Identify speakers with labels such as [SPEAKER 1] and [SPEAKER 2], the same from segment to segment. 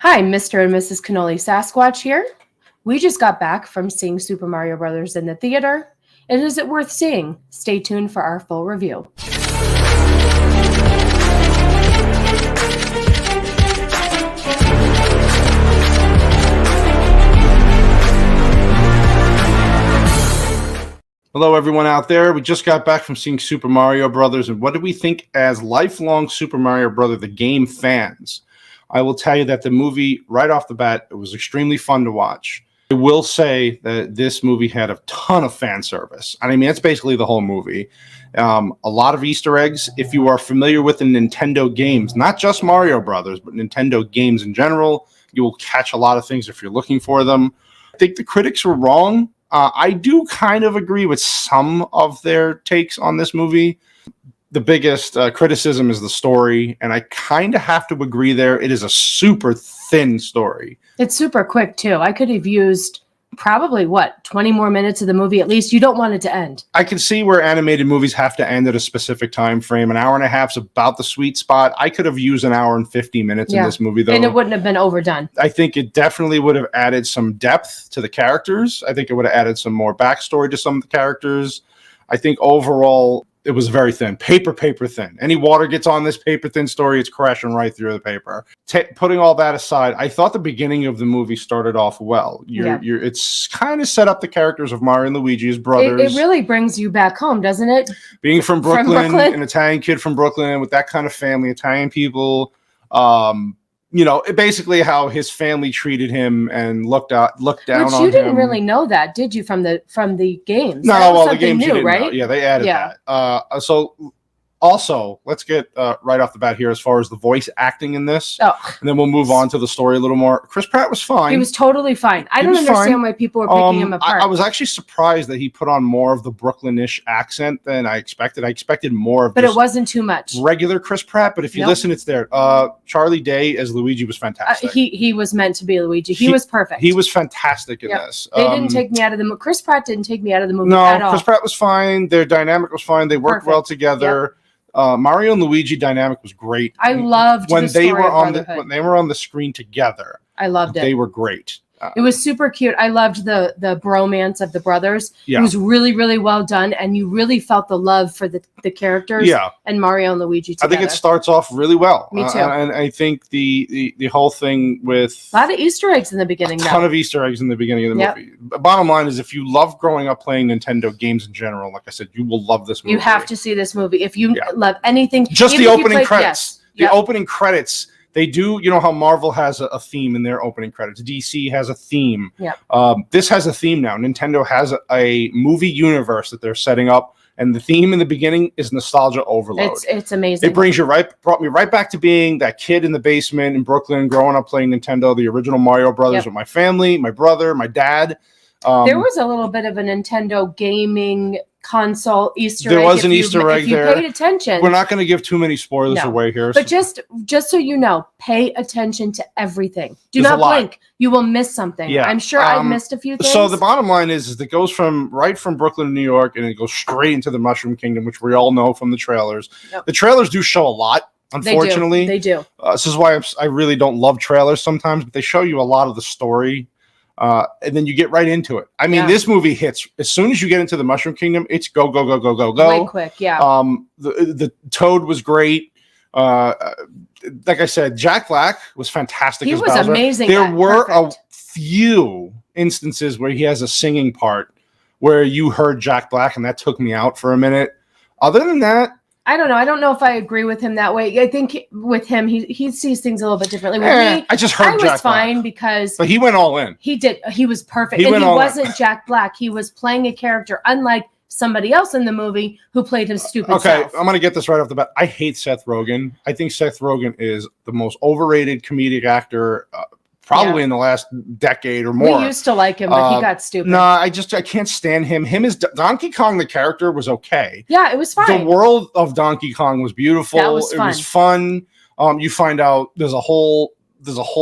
[SPEAKER 1] Hi, Mr. and Mrs. Cannoli Sasquatch here. We just got back from seeing Super Mario Bros. In the theater. And is it worth seeing? Stay tuned for our full review.
[SPEAKER 2] Hello, everyone out there. We just got back from seeing Super Mario Brothers, and what did we think as lifelong Super Mario Brothers, the game fans? I will tell you that the movie, right off the bat, it was extremely fun to watch. I will say that this movie had a ton of fan service. I mean, that's basically the whole movie. A lot of Easter eggs. If you are familiar with the Nintendo games, not just Mario Brothers, but Nintendo games in general, you will catch a lot of things if you're looking for them. I think the critics were wrong. I do kind of agree with some of their takes on this movie. The biggest criticism is the story, and I kind of have to agree there. It is a super thin story.
[SPEAKER 1] It's super quick, too. I could have used probably, 20 more minutes of the movie at least. You don't want it to end.
[SPEAKER 2] I can see where animated movies have to end at a specific time frame. An hour and a half is about the sweet spot. I could have used an hour and 50 minutes in this movie, though.
[SPEAKER 1] And it wouldn't have been overdone.
[SPEAKER 2] I think it definitely would have added some depth to the characters. I think it would have added some more backstory to some of the characters. I think overall, it was very thin. Paper thin. Any water gets on this paper thin story, it's crashing right through the paper. Putting all that aside, I thought the beginning of the movie started off well. It's kind of set up the characters of Mario and Luigi as brothers.
[SPEAKER 1] It really brings you back home, doesn't it?
[SPEAKER 2] Being from Brooklyn, an Italian kid from Brooklyn with that kind of family, Italian people. Basically how his family treated him and looked down on him.
[SPEAKER 1] Which you didn't really know that, did you, from the games?
[SPEAKER 2] No, well, the games you didn't know. Yeah, they added that. So also, let's get right off the bat here as far as the voice acting in this. Oh. And then we'll move on to the story a little more. Chris Pratt was fine.
[SPEAKER 1] He was totally fine. I don't understand why people were picking him apart.
[SPEAKER 2] I was actually surprised that he put on more of the Brooklyn-ish accent than I expected. I expected more of
[SPEAKER 1] But it wasn't too much.
[SPEAKER 2] Regular Chris Pratt, but if you listen, it's there. Charlie Day as Luigi was fantastic.
[SPEAKER 1] He was meant to be Luigi. He was perfect.
[SPEAKER 2] He was fantastic in this.
[SPEAKER 1] They didn't take me out of the movie. Chris Pratt didn't take me out of the movie at all.
[SPEAKER 2] Chris Pratt was fine. Their dynamic was fine. They worked well together. Mario and Luigi dynamic was great.
[SPEAKER 1] I loved when they were on
[SPEAKER 2] the screen together.
[SPEAKER 1] I loved it.
[SPEAKER 2] They were great.
[SPEAKER 1] It was super cute. I loved the bromance of the brothers. Yeah. It was really, really well done, and you really felt the love for the characters. Yeah. And Mario and Luigi together.
[SPEAKER 2] I think it starts off really well.
[SPEAKER 1] Me too.
[SPEAKER 2] And I think the whole thing with
[SPEAKER 1] a lot of Easter eggs in the beginning.
[SPEAKER 2] A ton of Easter eggs in the beginning of the movie. Bottom line is, if you love growing up playing Nintendo games in general, like I said, you will love this movie.
[SPEAKER 1] You have to see this movie if you love anything.
[SPEAKER 2] Just the opening credits. The opening credits. They do, how Marvel has a theme in their opening credits. DC has a theme. Yeah. This has a theme now. Nintendo has a movie universe that they're setting up, and the theme in the beginning is nostalgia overload.
[SPEAKER 1] It's amazing.
[SPEAKER 2] It brought me right back to being that kid in the basement in Brooklyn, growing up playing Nintendo, the original Mario Brothers with my family, my brother, my dad.
[SPEAKER 1] There was a little bit of a Nintendo gaming console Easter egg.
[SPEAKER 2] There was an Easter egg there.
[SPEAKER 1] If you paid attention.
[SPEAKER 2] We're not going to give too many spoilers away here.
[SPEAKER 1] But just so you know, pay attention to everything. Do not blink. You will miss something. Yeah. I'm sure I missed a few things.
[SPEAKER 2] So the bottom line is it goes from Brooklyn to New York, and it goes straight into the Mushroom Kingdom, which we all know from the trailers. Yep. The trailers do show a lot. Unfortunately,
[SPEAKER 1] they do.
[SPEAKER 2] This is why I really don't love trailers sometimes, but they show you a lot of the story. And then you get right into it. I mean, this movie hits as soon as you get into the Mushroom Kingdom. It's go.
[SPEAKER 1] Way quick, yeah.
[SPEAKER 2] The Toad was great. Like I said, Jack Black was fantastic.
[SPEAKER 1] He
[SPEAKER 2] as
[SPEAKER 1] was
[SPEAKER 2] Bowser.
[SPEAKER 1] Amazing.
[SPEAKER 2] There were a few instances where he has a singing part where you heard Jack Black, and that took me out for a minute. Other than that,
[SPEAKER 1] I don't know. I don't know if I agree with him that way. I think with him, he sees things a little bit differently. With me,
[SPEAKER 2] I just heard Jack
[SPEAKER 1] fine
[SPEAKER 2] Black.
[SPEAKER 1] Because
[SPEAKER 2] but he went all in.
[SPEAKER 1] He did. He was perfect. And he wasn't Jack Black. He was playing a character unlike somebody else in the movie who played his stupid self.
[SPEAKER 2] I'm going to get this right off the bat. I hate Seth Rogen. I think Seth Rogen is the most overrated comedic actor probably in the last decade or more.
[SPEAKER 1] We used to like him, but he got stupid.
[SPEAKER 2] No, I can't stand him. Him as Donkey Kong, the character, was okay.
[SPEAKER 1] Yeah, it was fine.
[SPEAKER 2] The world of Donkey Kong was beautiful.
[SPEAKER 1] That was fun.
[SPEAKER 2] It was fun. You find out there's a whole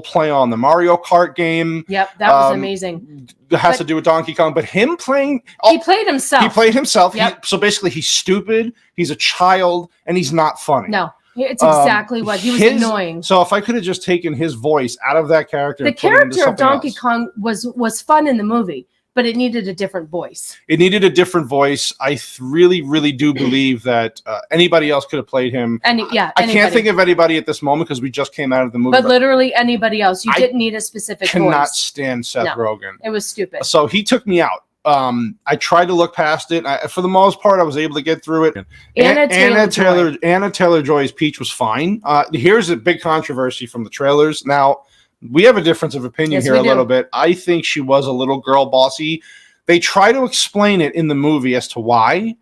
[SPEAKER 2] play on the Mario Kart game.
[SPEAKER 1] Yep, that was amazing.
[SPEAKER 2] It has to do with Donkey Kong, but him playing...
[SPEAKER 1] he played himself.
[SPEAKER 2] He played himself.
[SPEAKER 1] Yep.
[SPEAKER 2] So basically, he's stupid, he's a child, and he's not funny.
[SPEAKER 1] No. It's exactly what he was annoying.
[SPEAKER 2] So if I could have just taken his voice out of that character,
[SPEAKER 1] The
[SPEAKER 2] and put it into
[SPEAKER 1] character of Donkey
[SPEAKER 2] else.
[SPEAKER 1] Kong was fun in the movie, but it needed a different voice.
[SPEAKER 2] It needed a different voice. I really, really do believe that anybody else could have played him. I can't think of anybody at this moment because we just came out of the movie.
[SPEAKER 1] But literally anybody else. You didn't need a specific voice.
[SPEAKER 2] Cannot stand Seth Rogen.
[SPEAKER 1] It was stupid.
[SPEAKER 2] So he took me out. I tried to look past it. For the most part, I was able to get through it. Anna Taylor-Joy's Peach was fine. Here's a big controversy from the trailers. Now, we have a difference of opinion here a little bit. I think she was a little girl bossy. They try to explain it in the movie as to why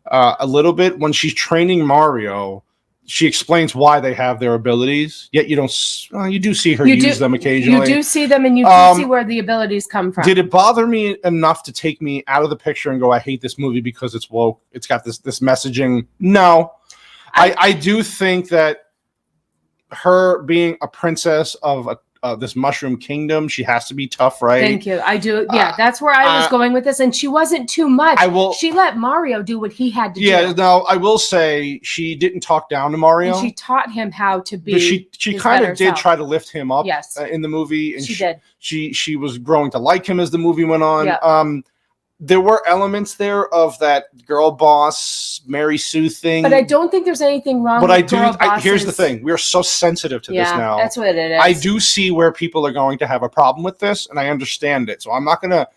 [SPEAKER 2] a little bit. When she's training Mario, she explains why they have their abilities, yet you don't. You do see her use them occasionally.
[SPEAKER 1] You do see them, and you do see where the abilities come from.
[SPEAKER 2] Did it bother me enough to take me out of the picture and go, I hate this movie because it's woke? It's got this messaging. No. I do think that her being a princess of this Mushroom Kingdom, she has to be tough, right?
[SPEAKER 1] Thank you. I do. Yeah, that's where I was going with this, and she wasn't too much. She let Mario do what he had to do.
[SPEAKER 2] Yeah, no, I will say she didn't talk down to Mario.
[SPEAKER 1] And she taught him how to be.
[SPEAKER 2] She kind of did try to lift him up.
[SPEAKER 1] Yes.
[SPEAKER 2] In the movie, and
[SPEAKER 1] she did.
[SPEAKER 2] She was growing to like him as the movie went on.
[SPEAKER 1] Yeah.
[SPEAKER 2] There were elements there of that girl boss Mary Sue thing,
[SPEAKER 1] but I don't think there's anything wrong.
[SPEAKER 2] But
[SPEAKER 1] with
[SPEAKER 2] here's the thing: we are so sensitive to this now.
[SPEAKER 1] That's what it is.
[SPEAKER 2] I do see where people are going to have a problem with this, and I understand it. So I'm not gonna.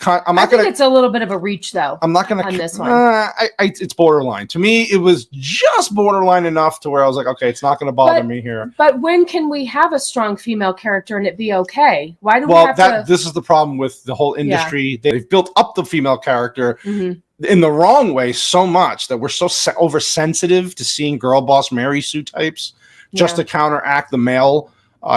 [SPEAKER 2] I think
[SPEAKER 1] it's a little bit of a reach, though.
[SPEAKER 2] I'm not gonna
[SPEAKER 1] on this one.
[SPEAKER 2] It's borderline. To me, it was just borderline enough to where I was like, okay, it's not gonna bother me here.
[SPEAKER 1] But when can we have a strong female character and it be okay? Why do we have to?
[SPEAKER 2] This is the problem with the whole industry. Yeah. They've built up the female character in the wrong way so much that we're so oversensitive to seeing girl boss Mary Sue types just to counteract the male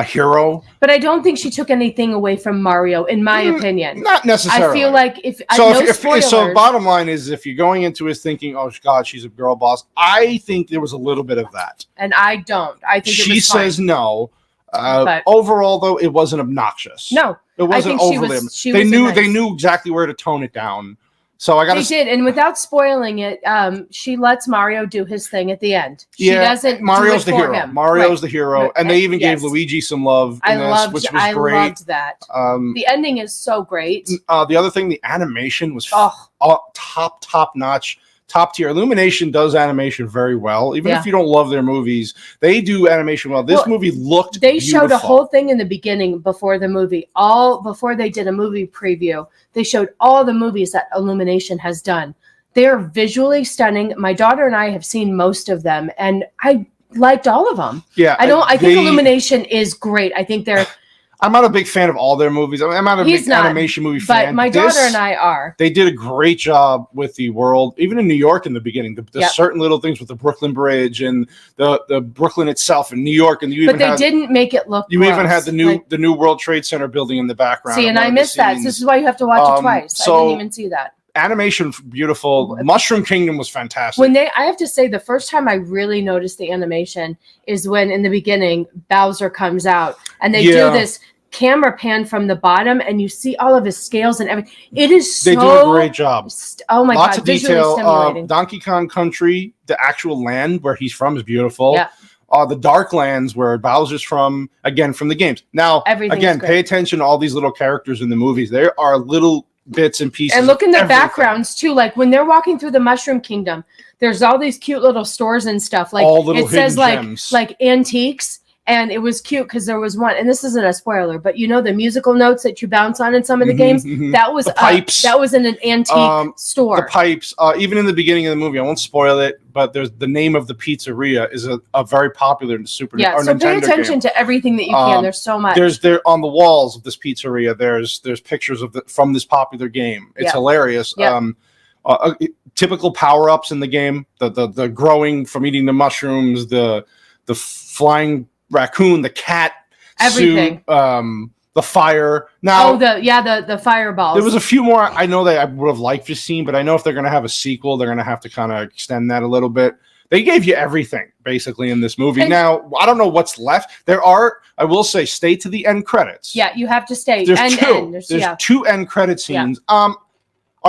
[SPEAKER 2] hero.
[SPEAKER 1] But I don't think she took anything away from Mario, in my opinion.
[SPEAKER 2] Not necessarily.
[SPEAKER 1] I feel like
[SPEAKER 2] so bottom line is, if you're going into it thinking, oh God, she's a girl boss, I think there was a little bit of that.
[SPEAKER 1] And I don't. I think
[SPEAKER 2] she says no. But overall, though, it wasn't obnoxious.
[SPEAKER 1] No,
[SPEAKER 2] it wasn't overly. They knew exactly where to tone it down. So I got. They
[SPEAKER 1] did, and without spoiling it, she lets Mario do his thing at the end. She doesn't.
[SPEAKER 2] Mario's
[SPEAKER 1] do it
[SPEAKER 2] the hero.
[SPEAKER 1] Him.
[SPEAKER 2] Mario's the hero, and they even gave Luigi some love in this, which was great.
[SPEAKER 1] I loved that. The ending is so great.
[SPEAKER 2] The other thing, the animation was top notch. Top tier. Illumination does animation very well. Even if you don't love their movies, they do animation well. This movie looked beautiful.
[SPEAKER 1] Showed a whole thing in the beginning before the movie. Before they did a movie preview, they showed all the movies that Illumination has done. They're visually stunning. My daughter and I have seen most of them, and I liked all of them.
[SPEAKER 2] Yeah.
[SPEAKER 1] I think Illumination is great. I think they're...
[SPEAKER 2] I'm not a big fan of all their movies. I'm not a big animation movie fan.
[SPEAKER 1] But my daughter and I are.
[SPEAKER 2] They did a great job with the world, even in New York in the beginning. The certain little things with the Brooklyn Bridge and the Brooklyn itself and New York, and
[SPEAKER 1] they didn't make it look.
[SPEAKER 2] You even had the new World Trade Center building in the background.
[SPEAKER 1] See, and I missed that. So this is why you have to watch it twice. I didn't even see that.
[SPEAKER 2] Animation beautiful. Mushroom Kingdom was fantastic.
[SPEAKER 1] I have to say, the first time I really noticed the animation is when in the beginning Bowser comes out and they do this camera pan from the bottom and you see all of his scales and everything. It is so...
[SPEAKER 2] They do a great job.
[SPEAKER 1] Oh my God.
[SPEAKER 2] Lots of detail. Donkey Kong Country, the actual land where he's from is beautiful.
[SPEAKER 1] Yeah.
[SPEAKER 2] The Dark Lands where Bowser's from, again, from the games. Now, again, pay attention to all these little characters in the movies. There are little bits and pieces.
[SPEAKER 1] And look in the backgrounds too. Like when they're walking through the Mushroom Kingdom, there's all these cute little stores and stuff. Like
[SPEAKER 2] all little
[SPEAKER 1] it says
[SPEAKER 2] gems.
[SPEAKER 1] like antiques. And it was cute because there was one, and this isn't a spoiler, but you know the musical notes that you bounce on in some of the games? That was
[SPEAKER 2] pipes.
[SPEAKER 1] That was in an antique store.
[SPEAKER 2] The pipes, even in the beginning of the movie, I won't spoil it, but there's the name of the pizzeria is a very popular Super
[SPEAKER 1] Nintendo game. So pay attention to everything that you can. There's so much.
[SPEAKER 2] There's on the walls of this pizzeria. There's pictures of from this popular game. It's hilarious. Typical power-ups in the game. The growing from eating the mushrooms. The flying raccoon, the cat,
[SPEAKER 1] everything,
[SPEAKER 2] suit, the fire. Now,
[SPEAKER 1] the fireballs.
[SPEAKER 2] There was a few more. I know that I would have liked to see, but I know if they're going to have a sequel, they're going to have to kind of extend that a little bit. They gave you everything basically in this movie. Now, I don't know what's left. There are, I will say, stay to the end credits.
[SPEAKER 1] Yeah, you have to stay.
[SPEAKER 2] There's two end credit scenes. Are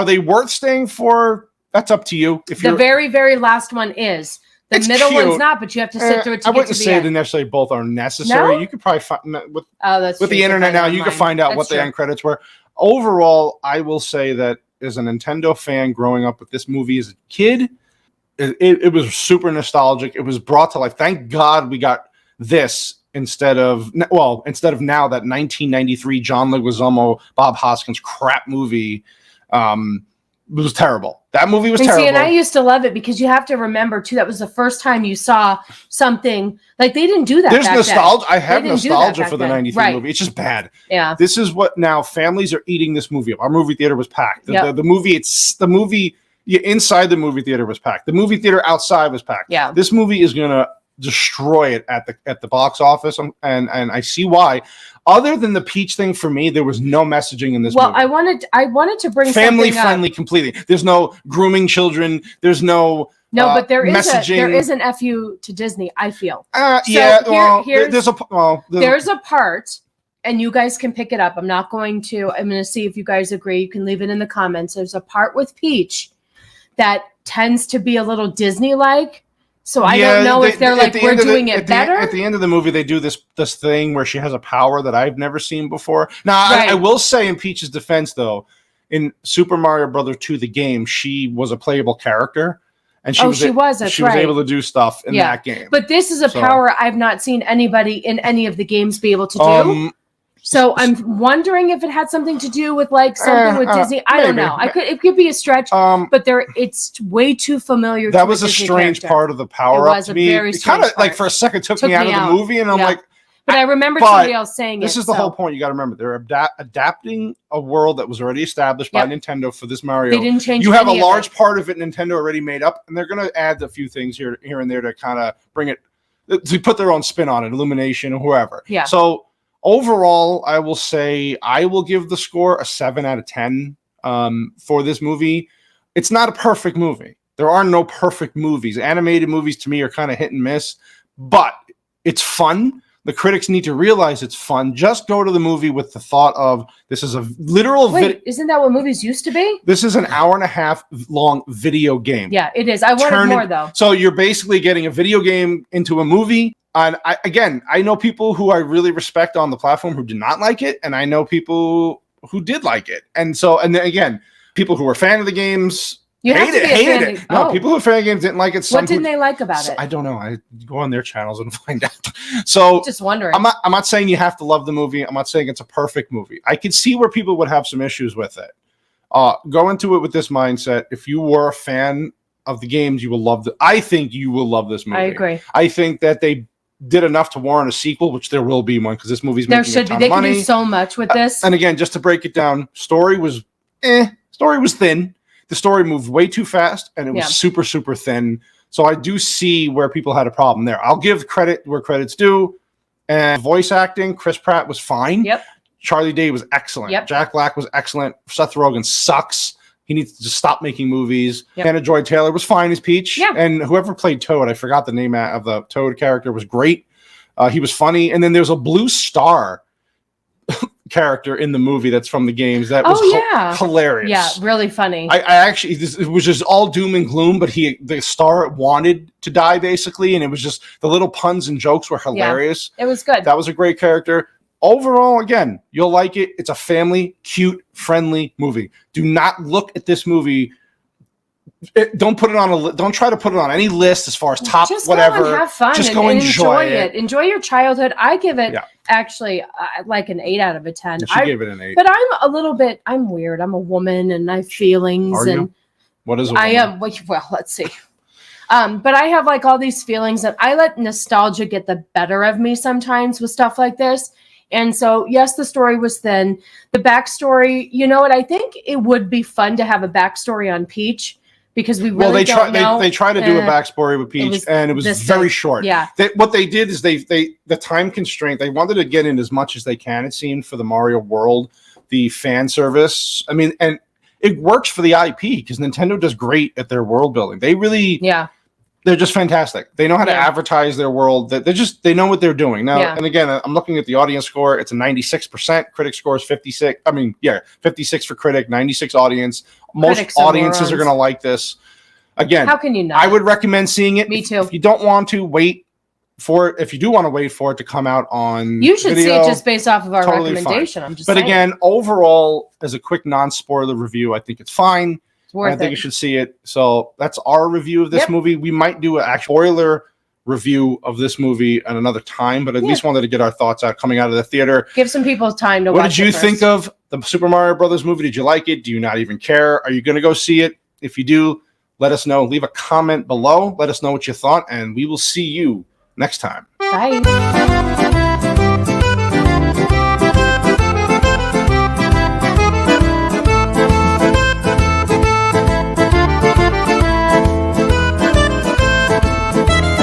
[SPEAKER 2] they worth staying for? That's up to you.
[SPEAKER 1] The very, very last one is. The
[SPEAKER 2] It's
[SPEAKER 1] middle
[SPEAKER 2] cute.
[SPEAKER 1] one's not, but you have to sit through it to
[SPEAKER 2] I
[SPEAKER 1] get to
[SPEAKER 2] wouldn't
[SPEAKER 1] the
[SPEAKER 2] say
[SPEAKER 1] end.
[SPEAKER 2] that necessarily both are necessary.
[SPEAKER 1] No?
[SPEAKER 2] You could probably find with
[SPEAKER 1] That's
[SPEAKER 2] the
[SPEAKER 1] true. You can
[SPEAKER 2] internet
[SPEAKER 1] find
[SPEAKER 2] now.
[SPEAKER 1] it
[SPEAKER 2] You can
[SPEAKER 1] online.
[SPEAKER 2] find out
[SPEAKER 1] That's
[SPEAKER 2] what the
[SPEAKER 1] true.
[SPEAKER 2] end credits were. Overall, I will say that as a Nintendo fan growing up with this movie as a kid, it was super nostalgic. It was brought to life. Thank God we got this instead of now that 1993 John Leguizamo, Bob Hoskins crap movie. It was terrible. That movie was terrible.
[SPEAKER 1] See, and I used to love it because you have to remember too, that was the first time you saw something like they didn't do that.
[SPEAKER 2] There's
[SPEAKER 1] back
[SPEAKER 2] nostalgia.
[SPEAKER 1] then.
[SPEAKER 2] I have nostalgia for the
[SPEAKER 1] then.
[SPEAKER 2] 93
[SPEAKER 1] right.
[SPEAKER 2] movie. It's just bad.
[SPEAKER 1] Yeah.
[SPEAKER 2] This is what now families are eating this movie up. Our movie theater was packed. The movie inside the movie theater was packed. The movie theater outside was packed.
[SPEAKER 1] Yeah.
[SPEAKER 2] This movie is gonna destroy it at the box office, and I see why. Other than the Peach thing, for me, there was no messaging in this movie.
[SPEAKER 1] I wanted to bring
[SPEAKER 2] family
[SPEAKER 1] something
[SPEAKER 2] friendly
[SPEAKER 1] up.
[SPEAKER 2] completely. There's no grooming children. There's no
[SPEAKER 1] but there is
[SPEAKER 2] messaging.
[SPEAKER 1] an FU to Disney, I feel.
[SPEAKER 2] There's
[SPEAKER 1] a part, and you guys can pick it up. I'm going to see if you guys agree. You can leave it in the comments. There's a part with Peach that tends to be a little Disney-like. So I don't know if they're like, we're doing it better.
[SPEAKER 2] At the end of the movie, they do this thing where she has a power that I've never seen before. Now,
[SPEAKER 1] Right.
[SPEAKER 2] I will say in Peach's defense, though, in Super Mario Brothers 2, the game, she was a playable character. And she was able to do stuff in that game.
[SPEAKER 1] But this is a power I've not seen anybody in any of the games be able to do. So I'm wondering if it had something to do with like something with Disney. I don't know. It could be a stretch, but it's way too familiar.
[SPEAKER 2] That was a strange part of the power up to me. It kind of like for a second took me out of the movie, and I'm like,
[SPEAKER 1] but I remember somebody else saying
[SPEAKER 2] this is the whole point. You got to remember, they're adapting a world that was already established by Nintendo for this Mario.
[SPEAKER 1] They didn't change.
[SPEAKER 2] You have a large part of it Nintendo already made up, and they're going to add a few things here and there to kind of bring it to put their own spin on it, Illumination or whoever.
[SPEAKER 1] Yeah.
[SPEAKER 2] So overall, I will say I will give the score a 7 out of 10 for this movie. It's not a perfect movie. There are no perfect movies. Animated movies to me are kind of hit and miss, but it's fun. The critics need to realize it's fun. Just go to the movie with the thought of this is a literal
[SPEAKER 1] isn't that what movies used to be?
[SPEAKER 2] This is an hour-and-a-half long video game.
[SPEAKER 1] Yeah, it is. I wanted more though.
[SPEAKER 2] So you're basically getting a video game into a movie. And I know people who I really respect on the platform who did not like it, and I know people who did like it. And then again, people who were fan of the games hated it. No, people who are fan of games didn't like it.
[SPEAKER 1] What didn't they like about it?
[SPEAKER 2] I don't know. I go on their channels and find out. So
[SPEAKER 1] just wondering.
[SPEAKER 2] I'm not saying you have to love the movie. I'm not saying it's a perfect movie. I could see where people would have some issues with it. Go into it with this mindset. If you were a fan of the games, you will love I think you will love this movie.
[SPEAKER 1] I agree.
[SPEAKER 2] I think that they did enough to warrant a sequel, which there will be one because this movie's making a ton of money.
[SPEAKER 1] They can do so much with this.
[SPEAKER 2] And again, just to break it down, story was thin. The story moved way too fast, and it was super, super thin. So I do see where people had a problem there. I'll give credit where credit's due. And voice acting, Chris Pratt was fine.
[SPEAKER 1] Yep.
[SPEAKER 2] Charlie Day was excellent.
[SPEAKER 1] Yep.
[SPEAKER 2] Jack Black was excellent. Seth Rogen sucks. He needs to just stop making movies.
[SPEAKER 1] Yep.
[SPEAKER 2] Anna Joy Taylor was fine as Peach.
[SPEAKER 1] Yep.
[SPEAKER 2] And whoever played Toad, I forgot the name of the Toad character, was great. He was funny. And then there's a Blue Star character in the movie that's from the games that was hilarious.
[SPEAKER 1] Yeah, really funny.
[SPEAKER 2] I actually, it was just all doom and gloom, but the star wanted to die basically, and it was just the little puns and jokes were hilarious.
[SPEAKER 1] It was good.
[SPEAKER 2] That was a great character. Overall, again, you'll like it. It's a family, cute, friendly movie. Do not look at this movie. Don't put it on don't try to put it on any list as far as top
[SPEAKER 1] just
[SPEAKER 2] whatever.
[SPEAKER 1] Go and have fun.
[SPEAKER 2] Just go enjoy it.
[SPEAKER 1] Enjoy your childhood. I give it actually like an 8 out of a 10.
[SPEAKER 2] I give it an 8.
[SPEAKER 1] But I'm weird. I'm a woman and I have feelings.
[SPEAKER 2] Are you? What is a woman?
[SPEAKER 1] I am. Well, let's see. But I have like all these feelings, and I let nostalgia get the better of me sometimes with stuff like this. And so, yes, the story was thin. The backstory, you know what? I think it would be fun to have a backstory on Peach. Because we really don't know.
[SPEAKER 2] They try to do a backstory with Peach, and it was very short.
[SPEAKER 1] Yeah.
[SPEAKER 2] What they did is the time constraint. They wanted to get in as much as they can. It seemed for the Mario World, the fan service. I mean, and it works for the IP because Nintendo does great at their world building. They really, they're just fantastic. They know how to advertise their world. They know what they're doing now. And again, I'm looking at the audience score. It's a 96%. Critic score is 56. 56 for critic, 96 audience. Most audiences are going to like this. Again,
[SPEAKER 1] How can you not?
[SPEAKER 2] I would recommend seeing it.
[SPEAKER 1] Me too.
[SPEAKER 2] If you don't want to wait for it, if you do want to wait for it to come out on
[SPEAKER 1] You should see
[SPEAKER 2] video,
[SPEAKER 1] it just based off of our
[SPEAKER 2] totally
[SPEAKER 1] recommendation.
[SPEAKER 2] fine.
[SPEAKER 1] I'm just
[SPEAKER 2] But
[SPEAKER 1] saying.
[SPEAKER 2] again, overall, as a quick non-spoiler review, I think it's fine.
[SPEAKER 1] It's worth
[SPEAKER 2] I think
[SPEAKER 1] it.
[SPEAKER 2] you should see it. So that's our review of this
[SPEAKER 1] Yep.
[SPEAKER 2] movie. We might do an actual spoiler review of this movie at another time, but at least wanted to get our thoughts out coming out of the theater.
[SPEAKER 1] Give some people time to
[SPEAKER 2] What
[SPEAKER 1] watch
[SPEAKER 2] did you
[SPEAKER 1] it
[SPEAKER 2] think
[SPEAKER 1] first.
[SPEAKER 2] of the Super Mario Brothers movie? Did you like it? Do you not even care? Are you going to go see it? If you do, let us know. Leave a comment below. Let us know what you thought, and we will see you next time.
[SPEAKER 1] Bye.